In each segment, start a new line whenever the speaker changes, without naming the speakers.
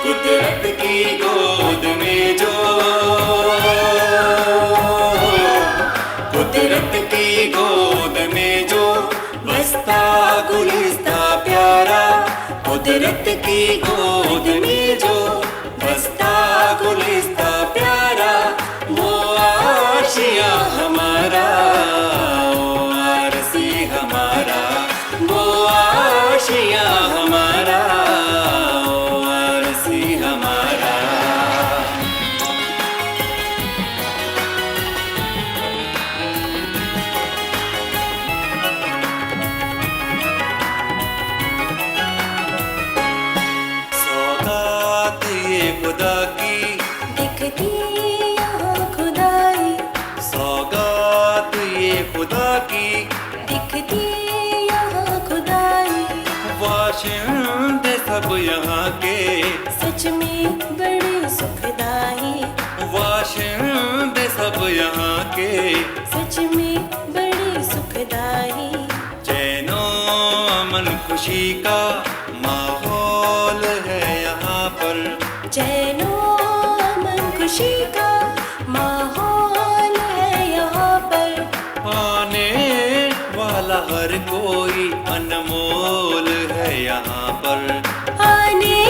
कुदरत की गोद में जो, कुदरत की गोद में जो बसता गुलिस्ता प्यारा, कुदरत की गोद में जो बसता गुलिस्ता प्यारा, वो आशिया हमारा, वो आरसी हमारा, वो आशिया हमारा, वो आरसी हमारा। सौगात ये खुदा की
दिखती यहाँ खुदाई,
सौगात ये खुदा की
दिखती यहाँ खुदाई,
वाशिंदे सब यहाँ के,
सच में बड़ी सुखदाई,
वाशिंदे सब यहाँ के,
सच में बड़ी सुखदाई।
चैनो अमन खुशी का माहौल है यहाँ पर,
चैनो अमन खुशी का माहौल है यहाँ पर,
आने वाला हर कोई अनमोल है यहाँ पर,
आने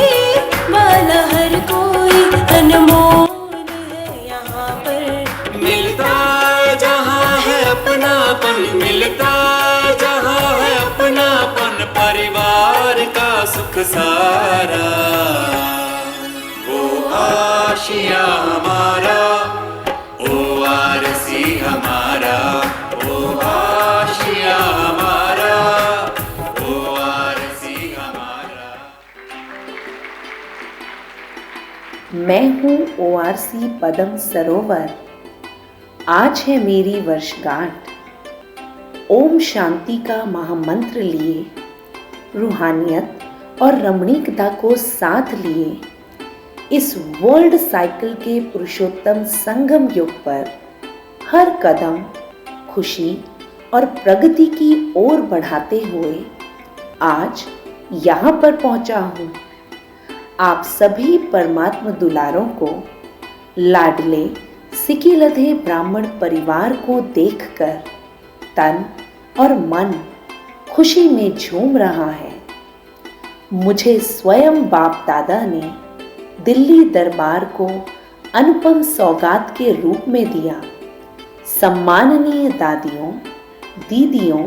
वाला हर कोई अनमोल है यहाँ पर।
मिलता जहाँ है अपनापन, मिलता जहाँ है अपनापन, परिवार का सुख सारा, वो आशिया हमारा, वो आरसी हमारा, वो आशिया हमारा, वो आरसी हमारा।
मैं हूँ ORC पदम सरोवर। आज है मेरी वर्षगांठ। ओम शांति का महामंत्र लिए, रूहानियत और रमणीकता को साथ लिए, इस वर्ल्ड साइकिल के पुरुषोत्तम संगम युग पर हर कदम खुशी और प्रगति की ओर बढ़ाते हुए आज यहाँ पर पहुँचा हूँ। आप सभी परमात्म दुलारों को, लाडले सिकिलधे ब्राह्मण परिवार को देखकर तन और मन खुशी में झूम रहा है। मुझे स्वयं बाप दादा ने दिल्ली दरबार को अनुपम सौगात के रूप में दिया। सम्माननीय दादियों, दीदियों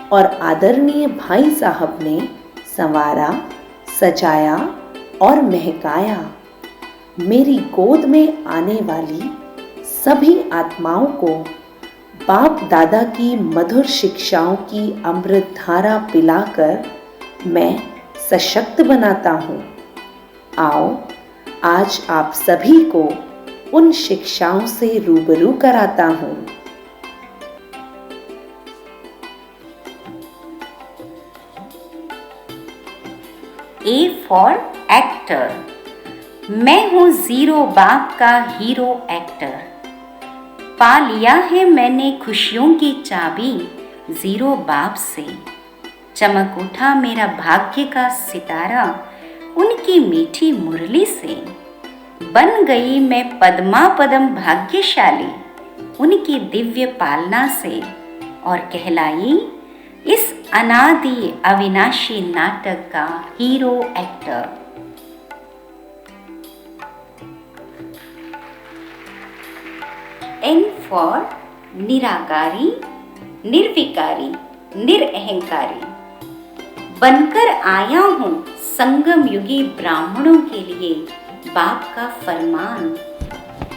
और आदरणीय भाई साहब ने संवारा, सजाया और महकाया। मेरी गोद में आने वाली सभी आत्माओं को बाप दादा की मधुर शिक्षाओं की अमृत धारा पिलाकर मैं सशक्त बनाता हूँ। आओ आज आप सभी को उन शिक्षाओं से रूबरू कराता हूँ।
A for actor. मैं हूँ जीरो बाप का हीरो एक्टर। पा लिया है मैंने खुशियों की चाबी जीरो बाप से। चमक उठा मेरा भाग्य का सितारा उनकी मीठी मुरली से। बन गई मैं पद्मा पदम भाग्यशाली उनकी दिव्य पालना से, और कहलाई इस अनादि अविनाशी नाटक का हीरो एक्टर। N for निराकारी, निर्विकारी, निरअहंकारी। बनकर आया हूँ संगम युगी ब्राह्मणों के लिए बाप का फरमान।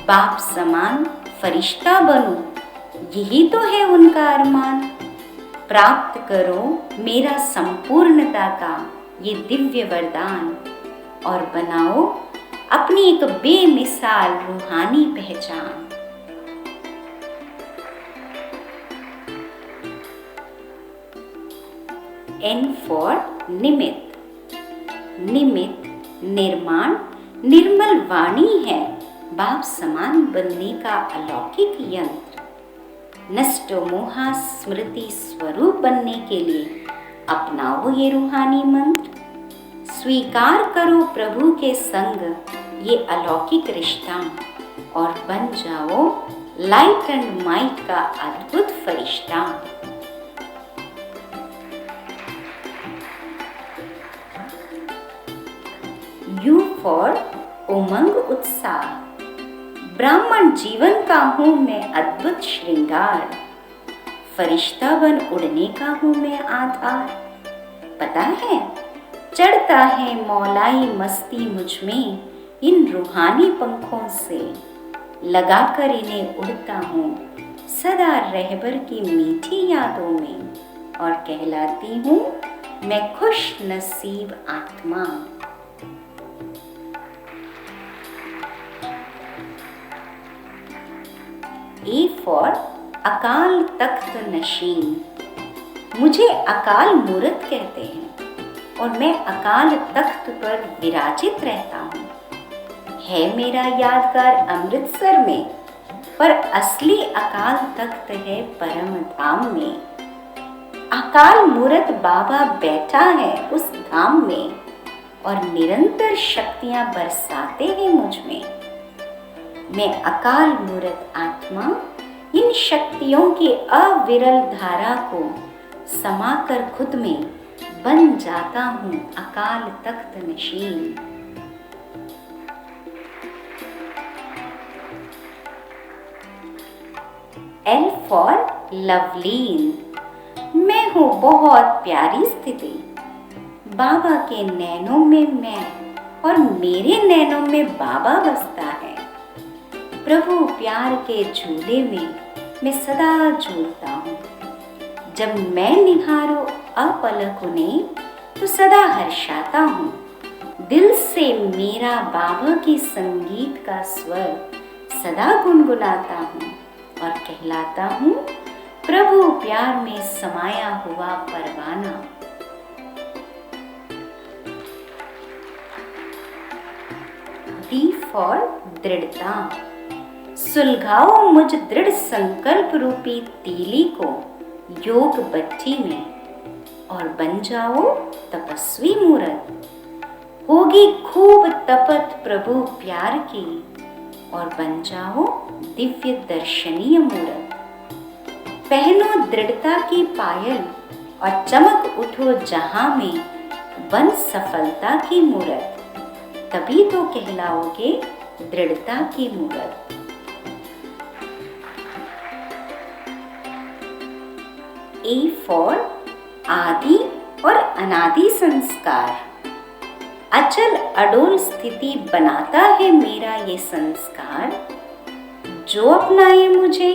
बाप समान फरिश्ता बनो, यही तो है उनका अरमान। प्राप्त करो मेरा संपूर्णता का ये दिव्य वरदान, और बनाओ अपनी एक बेमिसाल रूहानी पहचान। N for निमित्त। निमित्त निर्माण निर्मल वाणी है बाप समान बनने का अलौकिक यंत्र। नष्टो मोहा स्मृति स्वरूप बनने के लिए अपनाओ ये रूहानी मंत्र। स्वीकार करो प्रभु के संग ये अलौकिक रिश्ता और बन जाओ लाइट एंड माइट का अद्भुत फरिश्ता। यू फॉर उमंग उत्साह, ब्राह्मण जीवन का हूँ मैं अद्भुत श्रृंगार, फरिश्ता बन उड़ने का हूँ मैं आधार। पता है चढ़ता है मौलाई मस्ती मुझ में इन रूहानी पंखों से, लगाकर इन्हें उड़ता हूँ सदा रहबर की मीठी यादों में, और कहलाती हूँ मैं खुश नसीब आत्मा। ए फॉर अकाल तख्त नशीन, मुझे अकाल मूरत कहते हैं और मैं अकाल तख्त पर विराजित रहता हूँ। है मेरा यादगार अमृतसर में, पर असली अकाल तख्त है परम धाम में। अकाल मूरत बाबा बैठा है उस धाम में और निरंतर शक्तियां बरसाते हैं मुझ में। मैं अकाल मूरत आत्मा इन शक्तियों की अविरल धारा को समाकर खुद में बन जाता हूँ अकाल तख्त नशीन। एल फॉर लवलीन, मैं हूँ बहुत प्यारी स्थिति, बाबा के नैनों में मैं और मेरे नैनों में बाबा बसता है। प्रभु प्यार के झूले में मैं सदा झूलता हूँ, जब मैं निहारो अपलक उन्हें तो सदा हर्षाता हूँ। दिल से मेरा बाबा की संगीत का स्वर सदा गुनगुनाता हूँ और कहलाता हूँ प्रभु प्यार में समाया हुआ परवाना। डी फॉर दृढ़ता, सुलझाओ मुझ दृढ़ संकल्प रूपी तीली को योग बट्टी में और बन जाओ तपस्वी मूरत। होगी खूब तपत प्रभु प्यार की और बन जाओ दिव्य दर्शनीय मूरत। पहनो दृढ़ता की पायल और चमक उठो जहां में बन सफलता की मूरत, तभी तो कहलाओगे दृढ़ता की मूरत। ए फॉर आदि और अनादि संस्कार, अचल अडोल स्थिति बनाता है मेरा ये संस्कार। जो अपनाए मुझे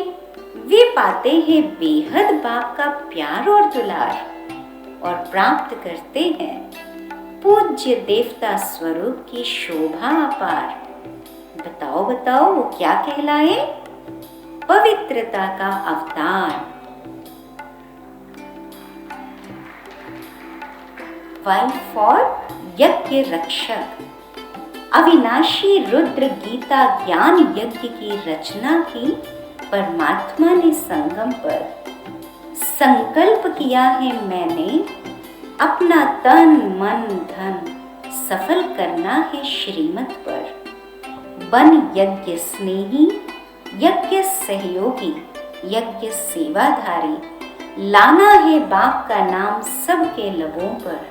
वे पाते हैं बेहद बाप का प्यार और दुलार और प्राप्त करते हैं पूज्य देवता स्वरूप की शोभा अपार। बताओ बताओ वो क्या कहलाए? पवित्रता का अवतार। वाई फॉर यज्ञ रक्षक, अविनाशी रुद्र गीता ज्ञान यज्ञ की रचना की परमात्मा ने संगम पर। संकल्प किया है मैंने अपना तन मन धन सफल करना है श्रीमत पर। बन यज्ञ स्नेही, यज्ञ सहयोगी, यज्ञ सेवाधारी, लाना है बाप का नाम सबके लबों पर।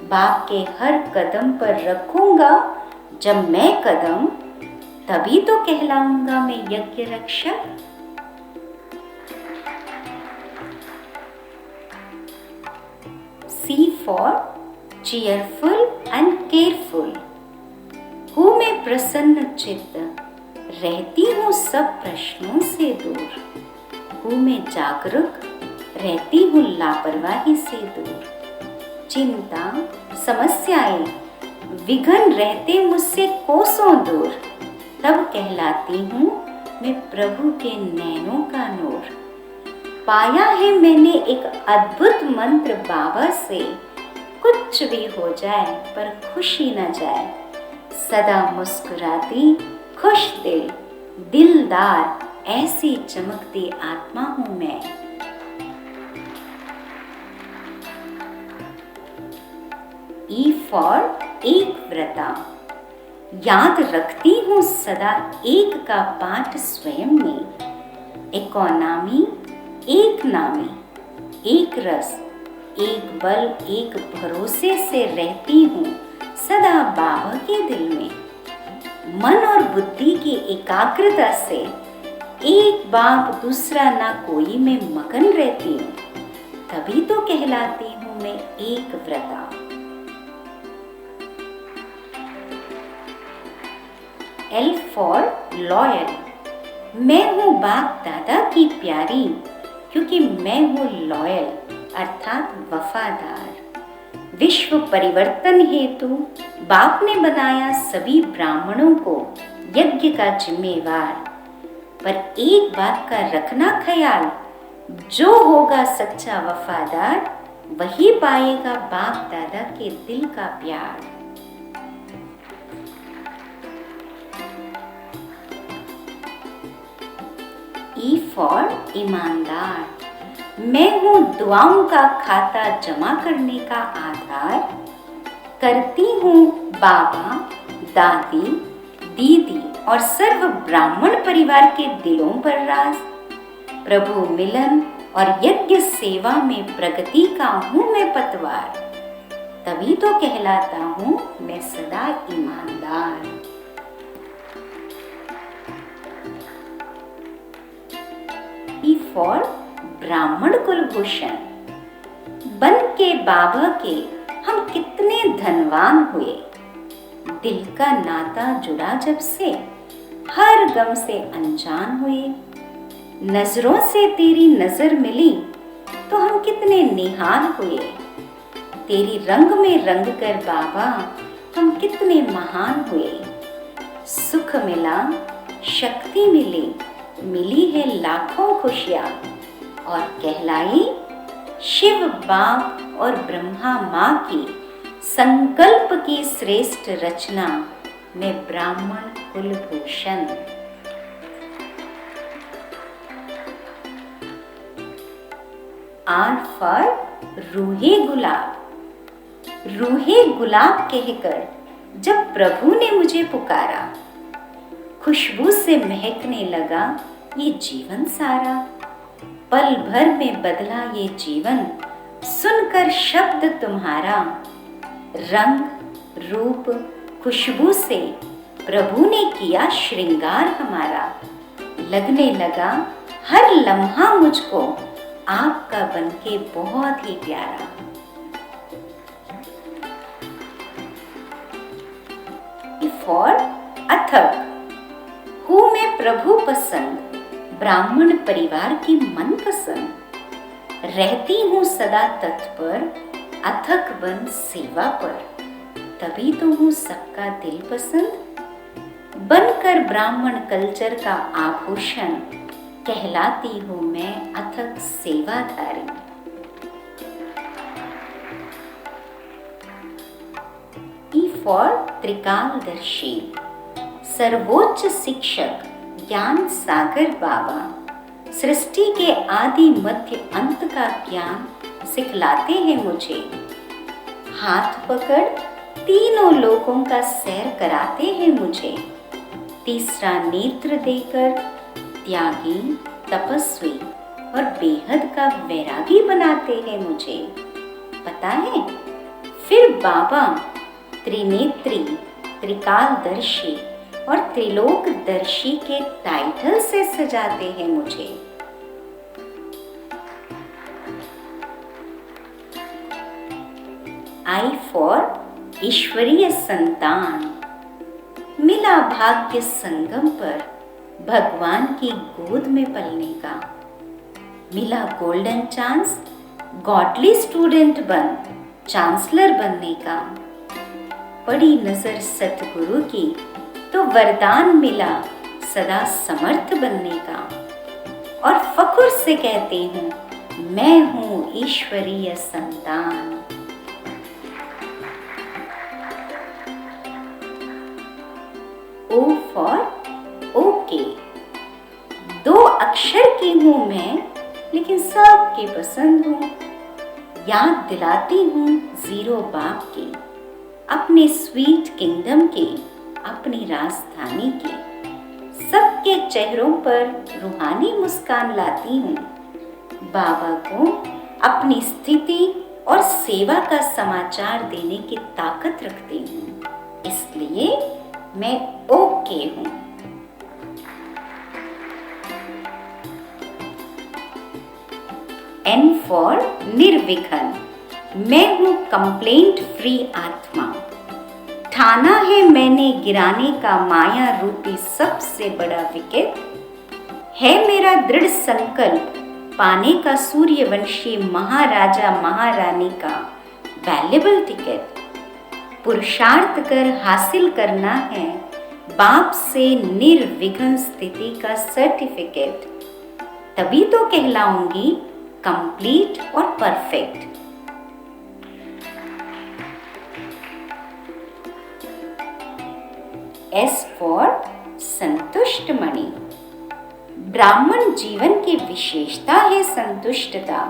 बाप के हर कदम पर रखूंगा जब मैं कदम, तभी तो कहलाऊंगा मैं यज्ञ रक्षक। सी फॉर चीयरफुल एंड केयरफुल, हूँ मैं प्रसन्न चित्त, रहती हूँ सब प्रश्नों से दूर। हूँ मैं जागरूक, रहती हूँ लापरवाही से दूर। चिंता समस्याएं विघन रहते मुझसे कोसों दूर, तब कहलाती हूँ मैं प्रभु के नैनों का नूर। पाया है मैंने एक अद्भुत मंत्र बाबा से, कुछ भी हो जाए पर खुशी न जाए। सदा मुस्कुराती खुश दिल दिलदार, ऐसी चमकती आत्मा हूँ मैं। ई फॉर एक व्रता, याद रखती हूँ सदा एक का पाठ स्वयं में। एकोनामी एक नामी, एक रस, एक बल, एक भरोसे से रहती हूँ सदा बाबा के दिल में। मन और बुद्धि की एकाग्रता से एक बाप दूसरा ना कोई में मगन रहती हूँ, तभी तो कहलाती हूँ मैं एक व्रता। एल फॉर लॉयल, मैं हूँ बाप दादा की प्यारी, क्योंकि मैं हूँ लॉयल अर्थात वफादार। विश्व परिवर्तन हेतु बाप ने बनाया सभी ब्राह्मणों को यज्ञ का जिम्मेवार, पर एक बात का रखना ख्याल, जो होगा सच्चा वफादार वही पाएगा बाप दादा के दिल का प्यार। ई फॉर ईमानदार, मैं हूँ दुआओं का खाता जमा करने का आधार। करती हूँ बाबा, दादी, दीदी और सर्व ब्राह्मण परिवार के दिलों पर राज। प्रभु मिलन और यज्ञ सेवा में प्रगति का हूँ मैं पतवार, तभी तो कहलाता हूँ मैं सदा ईमानदार। ई फॉर ब्राह्मण कुलभूषण, बन के बाबा के हम कितने धनवान हुए। दिल का नाता जुड़ा जब से हर गम से अनजान हुए। नजरों से तेरी नजर मिली तो हम कितने निहाल हुए। तेरी रंग में रंग कर बाबा हम कितने महान हुए। सुख मिला, शक्ति मिली, मिली है लाखों खुशियाँ, और कहलाई शिव बाप और ब्रह्मा माँ की संकल्प की श्रेष्ठ रचना में ब्राह्मण कुलभूषण। आर फॉर रूहे गुलाब, रूहे गुलाब कहकर जब प्रभु ने मुझे पुकारा, खुशबू से महकने लगा ये जीवन सारा। पल भर में बदला ये जीवन सुनकर शब्द तुम्हारा। रंग रूप खुशबू से प्रभु ने किया श्रृंगार हमारा। लगने लगा हर लम्हा मुझको आपका बनके बहुत ही प्यारा। फॉर अथक, हूँ मैं प्रभु पसंद, ब्राह्मण परिवार की मन पसंद। रहती हूँ सदा तत्पर, अथक बन सेवा पर, तभी तो हूँ सबका दिल पसंद। बनकर ब्राह्मण कल्चर का आभूषण कहलाती हूँ मैं अथक सेवाधारी। ई फॉर त्रिकालदर्शी, सर्वोच्च शिक्षक ज्ञान सागर बाबा सृष्टि के आदि मध्य अंत का ज्ञान सिखलाते हैं मुझे। हाथ पकड़ तीनों लोकों का सैर कराते हैं मुझे। तीसरा नेत्र देकर त्यागी, तपस्वी और बेहद का वैरागी बनाते हैं मुझे। पता है फिर बाबा त्रिनेत्री, त्रिकालदर्शी और त्रिलोकदर्शी के टाइटल से सजाते हैं मुझे। आई फॉर ईश्वरीय संतान, मिला भाग्य संगम पर भगवान की गोद में पलने का। मिला गोल्डन चांस गॉडली स्टूडेंट बन चांसलर बनने का। पड़ी नजर सतगुरु की तो वरदान मिला सदा समर्थ बनने का। और फख्र से कहती हूँ मैं हूँ ईश्वरीय संतान। ओ फॉर ओके, दो अक्षर की हूँ मैं लेकिन सबके पसंद हूँ। याद दिलाती हूँ जीरो बाप की, अपने स्वीट किंगडम के, अपनी राजधानी के सबके चेहरों पर रूहानी मुस्कान लाती हूँ। बाबा को अपनी स्थिति और सेवा का समाचार देने की ताकत रखती हूँ, इसलिए मैं ओके हूँ। N फॉर निर्विघ्न। मैं हूँ कंप्लेंट फ्री आत्मा। ठाना है मैंने गिराने का माया रूपी सबसे बड़ा विकेट। है मेरा दृढ़ संकल्प पाने का सूर्यवंशी महाराजा महारानी का वैल्यूएबल टिकट। पुरुषार्थ कर हासिल करना है बाप से निर्विघ्न स्थिति का सर्टिफिकेट। तभी तो कहलाऊंगी कंप्लीट और परफेक्ट। S फॉर संतुष्ट मणि। ब्राह्मण जीवन की विशेषता है संतुष्टता।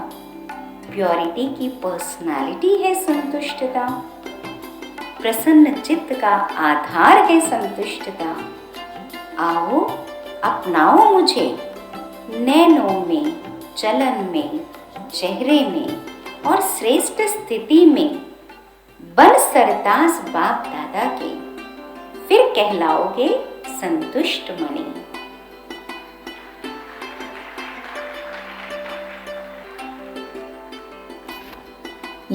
प्योरिटी की पर्सनालिटी है संतुष्टता। प्रसन्न चित्त का आधार है संतुष्टता। आओ अपनाओ मुझे नैनों में, चलन में, चेहरे में और श्रेष्ठ स्थिति में। बन सरताज बाप दादा के, फिर कहलाओगे संतुष्ट मणि।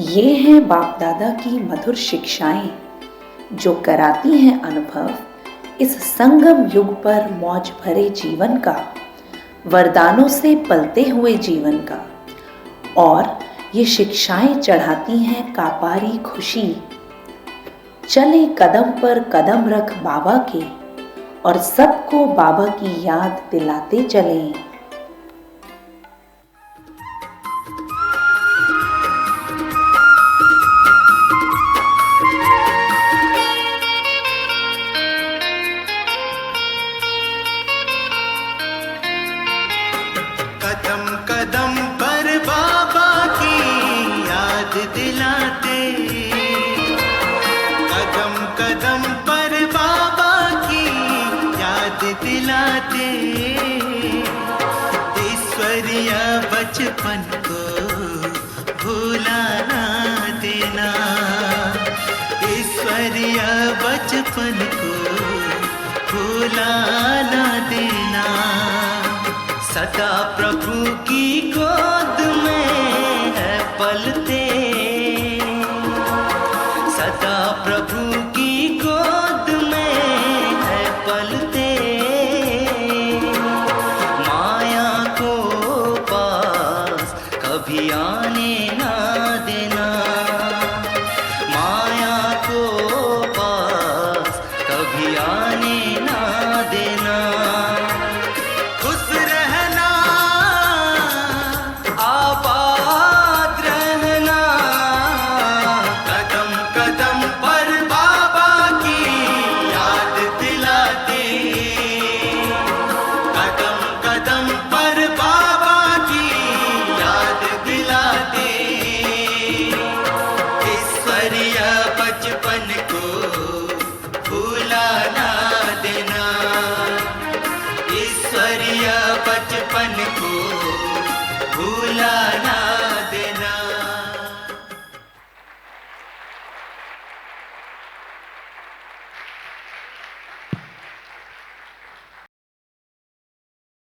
ये हैं बाप दादा की मधुर शिक्षाएं जो कराती हैं अनुभव इस संगम युग पर मौज भरे जीवन का, वरदानों से पलते हुए जीवन का। और ये शिक्षाएं चढ़ाती हैं कापारी खुशी। चले कदम पर कदम रख बाबा के और सबको बाबा की याद दिलाते चलें।
कदम कदम पर बाबा की याद दिलाते, कदम कदम पर बाबा की याद दिलाते। ईश्वरीय बचपन को भूला ना देना, ईश्वरीय बचपन को भूला ना देना। सदा प्रभु की गोद में है पलते, सदा प्रभु की गोद में है पलते। माया को पास कभी आने ना देना, माया को पास कभी आने ना देना। खुश रहना, आबाद रहना, कदम कदम पर बाबा की याद दिलाते, कदम कदम पर बाबा की याद दिलाते। ईश्वरीय बचपन को भूला ना देना, ईश्वरीय बचपन को